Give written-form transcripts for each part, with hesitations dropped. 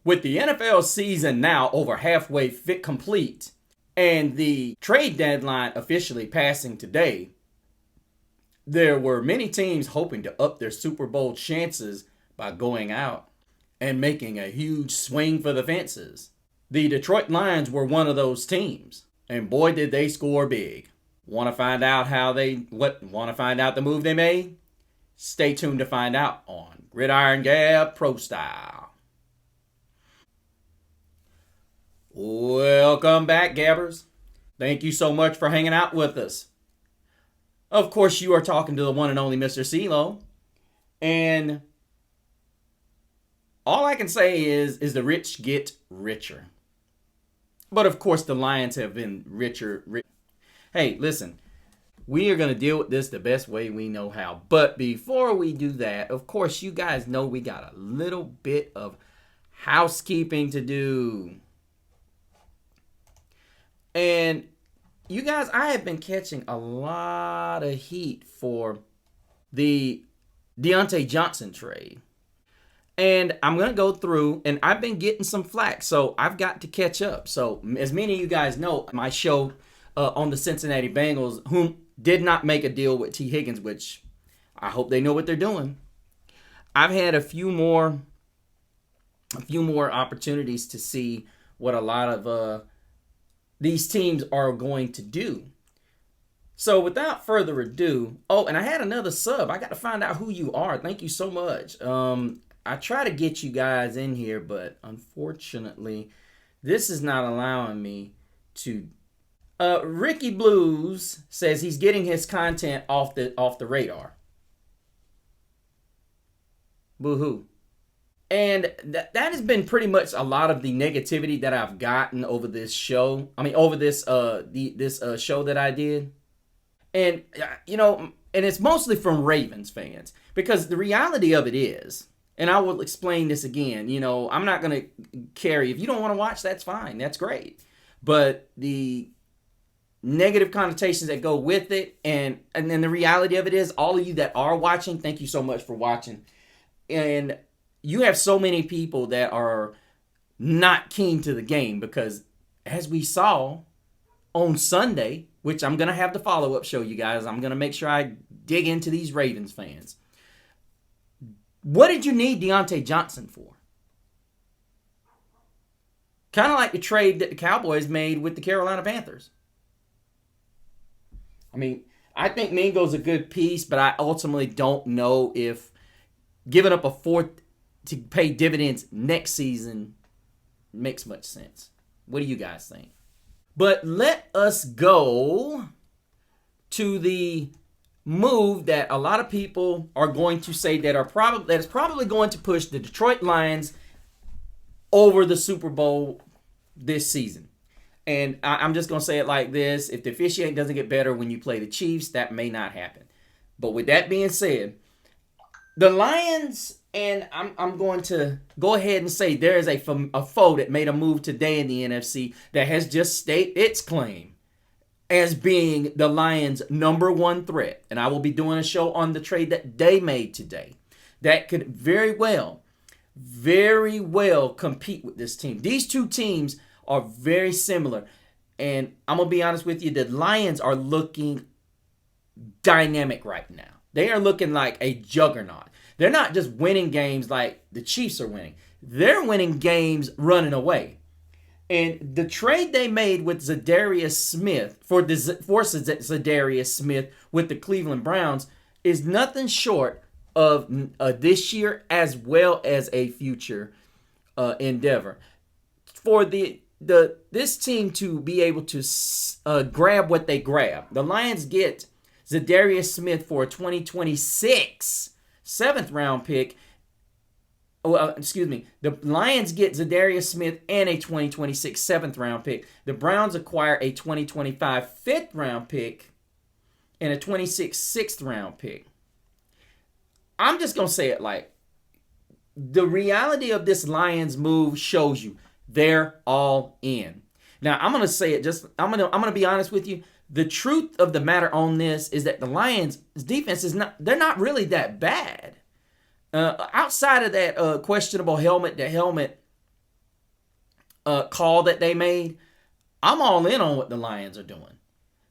With the NFL season now over halfway complete and the trade deadline officially passing today, there were many teams hoping to up their Super Bowl chances by going out and making a huge swing for the fences. The Detroit Lions were one of those teams, and boy did they score big. Want to find out the move they made? Stay tuned to find out on Gridiron Gab Pro Style. Welcome back, Gabbers. Thank you so much for hanging out with us. Of course, you are talking to the one and only Mr. CeeLo. And all I can say is the rich get richer. But of course, the Lions have been richer. Hey, listen, we are going to deal with this the best way we know how. But before we do that, of course, you guys know we got a little bit of housekeeping to do. And you guys, I have been catching a lot of heat for the Diontae Johnson trade. And I'm going to go through, and I've been getting some flack, so I've got to catch up. So as many of you guys know, my show on the Cincinnati Bengals, whom did not make a deal with T. Higgins, which I hope they know what they're doing. I've had a few more opportunities to see what a lot of these teams are going to do. So without further ado, and I had another sub. I got to find out who you are. Thank you so much. I try to get you guys in here, but unfortunately, this is not allowing me to. Ricky Blues says he's getting his content off the radar. Boo-hoo. And that has been pretty much a lot of the negativity that I've gotten over this show. Over this show that I did. And, and it's mostly from Ravens fans. Because the reality of it is, and I will explain this again, I'm not going to carry. If you don't want to watch, that's fine. That's great. But the negative connotations that go with it, and then the reality of it is, all of you that are watching, thank you so much for watching. And you have so many people that are not keen to the game because, as we saw on Sunday, which I'm going to have the follow-up show, you guys. I'm going to make sure I dig into these Ravens fans. What did you need Diontae Johnson for? Kind of like the trade that the Cowboys made with the Carolina Panthers. I think Mingo's a good piece, but I ultimately don't know if giving up a fourth to pay dividends next season makes much sense. What do you guys think? But let us go to the move that a lot of people are going to say that is probably going to push the Detroit Lions over the Super Bowl this season. And I'm just going to say it like this. If the officiating doesn't get better when you play the Chiefs, that may not happen. But with that being said, the Lions, and I'm going to go ahead and say there is a foe that made a move today in the NFC that has just stated its claim as being the Lions' number one threat. And I will be doing a show on the trade that they made today that could very well compete with this team. These two teams are very similar. And I'm going to be honest with you, the Lions are looking dynamic right now. They are looking like a juggernaut. They're not just winning games like the Chiefs are winning. They're winning games running away. And the trade they made with Zadarius Smith for Zadarius Smith with the Cleveland Browns is nothing short of this year as well as a future endeavor. For this team to be able to grab what they grab, the Lions get Zadarius Smith for a 2026 7th round pick. The Lions get Zadarius Smith and a 2026 7th round pick. The Browns acquire a 2025 5th round pick and a 26 6th round pick. I'm just going to say it like the reality of this Lions move shows you they're all in. Now, I'm going to say it I'm going to be honest with you. The truth of the matter on this is that the Lions' defense they're not really that bad. Outside of that questionable helmet-to-helmet call that they made, I'm all in on what the Lions are doing.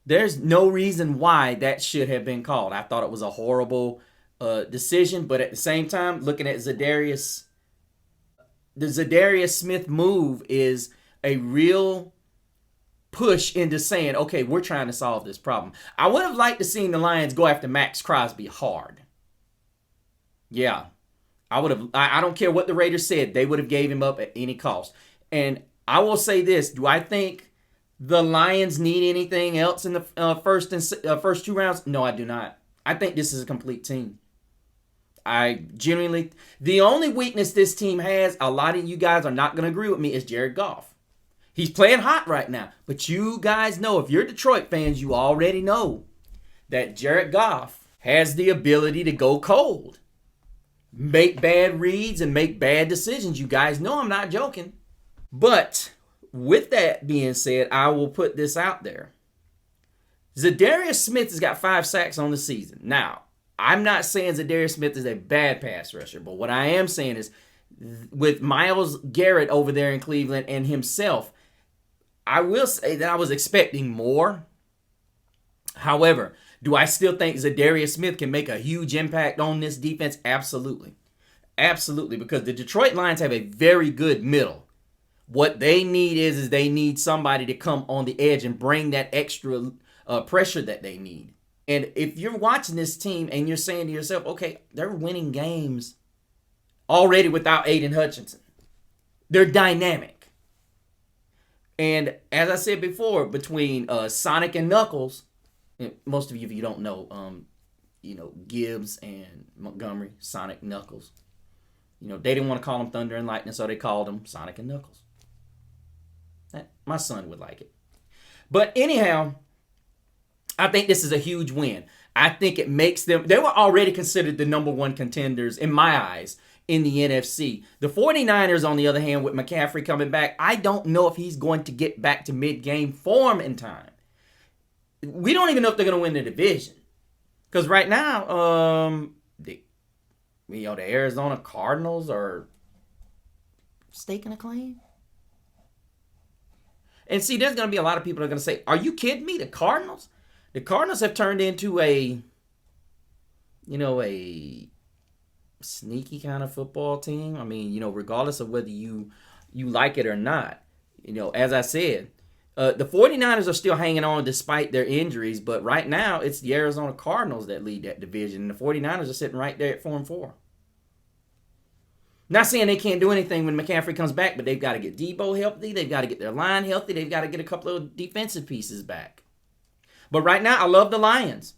There's no reason why that should have been called. I thought it was a horrible decision, but at the same time, looking at the Zadarius Smith move is a real push into saying, okay, we're trying to solve this problem. I would have liked to see the Lions go after Max Crosby hard. Yeah, I would have. I don't care what the Raiders said. They would have gave him up at any cost. And I will say this. Do I think the Lions need anything else in the first two rounds? No, I do not. I think this is a complete team. I genuinely, the only weakness this team has, a lot of you guys are not going to agree with me, is Jared Goff. He's playing hot right now. But you guys know, if you're Detroit fans, you already know that Jared Goff has the ability to go cold. Make bad reads and make bad decisions. You guys know I'm not joking. But with that being said, I will put this out there. Zadarius Smith has got 5 sacks on the season. Now, I'm not saying Zadarius Smith is a bad pass rusher, but what I am saying is with Myles Garrett over there in Cleveland and himself, I will say that I was expecting more. However, do I still think Zadarius Smith can make a huge impact on this defense? Absolutely. Absolutely, because the Detroit Lions have a very good middle. What they need is they need somebody to come on the edge and bring that extra pressure that they need. And if you're watching this team and you're saying to yourself, okay, they're winning games already without Aiden Hutchinson. They're dynamic. And as I said before, between Sonic and Knuckles, most of you, if you don't know, Gibbs and Montgomery, Sonic Knuckles. They didn't want to call them Thunder and Lightning, so they called them Sonic and Knuckles. My son would like it. But anyhow, I think this is a huge win. I think it makes them, they were already considered the number one contenders, in my eyes, in the NFC. The 49ers, on the other hand, with McCaffrey coming back, I don't know if he's going to get back to mid-game form in time. We don't even know if they're going to win the division. Because right now, the Arizona Cardinals are staking a claim. And see, there's going to be a lot of people that are going to say, are you kidding me? The Cardinals? The Cardinals have turned into a sneaky kind of football team. I mean, regardless of whether you like it or not. As I said, the 49ers are still hanging on despite their injuries, but right now it's the Arizona Cardinals that lead that division, and the 49ers are sitting right there at 4-4. Not saying they can't do anything when McCaffrey comes back, but they've got to get Debo healthy, they've got to get their line healthy, they've got to get a couple of defensive pieces back. But right now, I love the Lions.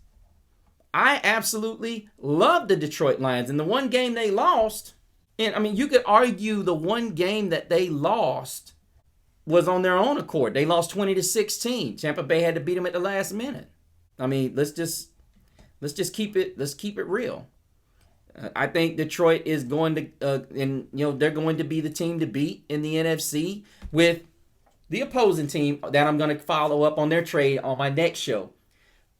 I absolutely love the Detroit Lions. And the one game they lost, and I mean, you could argue the one game that they lost was on their own accord. They lost 20-16. Tampa Bay had to beat them at the last minute. I mean, let's just keep it real. I think Detroit is going to, they're going to be the team to beat in the NFC with the opposing team that I'm going to follow up on their trade on my next show.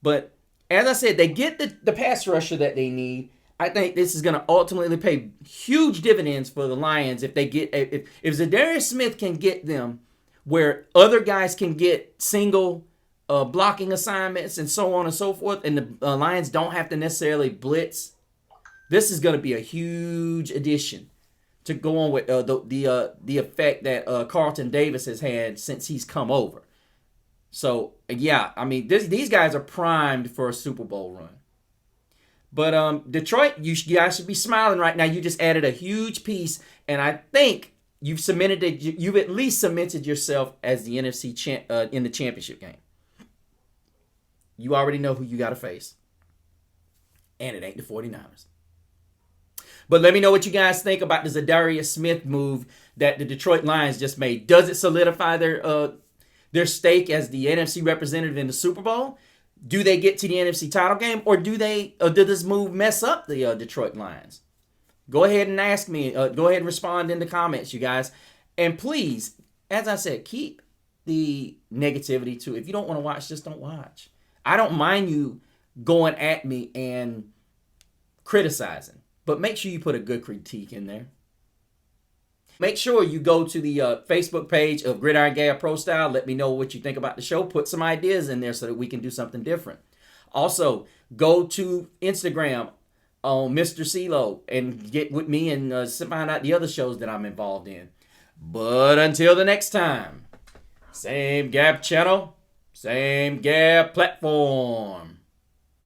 But as I said, they get the pass rusher that they need. I think this is going to ultimately pay huge dividends for the Lions if they get if Zadarius Smith can get them where other guys can get single blocking assignments and so on and so forth, and the Lions don't have to necessarily blitz. This is going to be a huge addition to go on with the effect that Carlton Davis has had since he's come over. So, yeah, I mean, these guys are primed for a Super Bowl run. But Detroit, you guys should be smiling right now. You just added a huge piece, and I think you've at least cemented yourself as the NFC in the championship game. You already know who you got to face. And it ain't the 49ers. But let me know what you guys think about the Zadarius Smith move that the Detroit Lions just made. Does it solidify their stake as the NFC representative in the Super Bowl? Do they get to the NFC title game, or did this move mess up the Detroit Lions? Go ahead and ask me. Go ahead and respond in the comments, you guys. And please, as I said, keep the negativity too. If you don't want to watch, just don't watch. I don't mind you going at me and criticizing. But make sure you put a good critique in there. Make sure you go to the Facebook page of Gridiron Gab Pro Style. Let me know what you think about the show. Put some ideas in there so that we can do something different. Also, go to Instagram on Mr. CeeLo and get with me and find out the other shows that I'm involved in. But until the next time, same Gab channel, same Gab platform.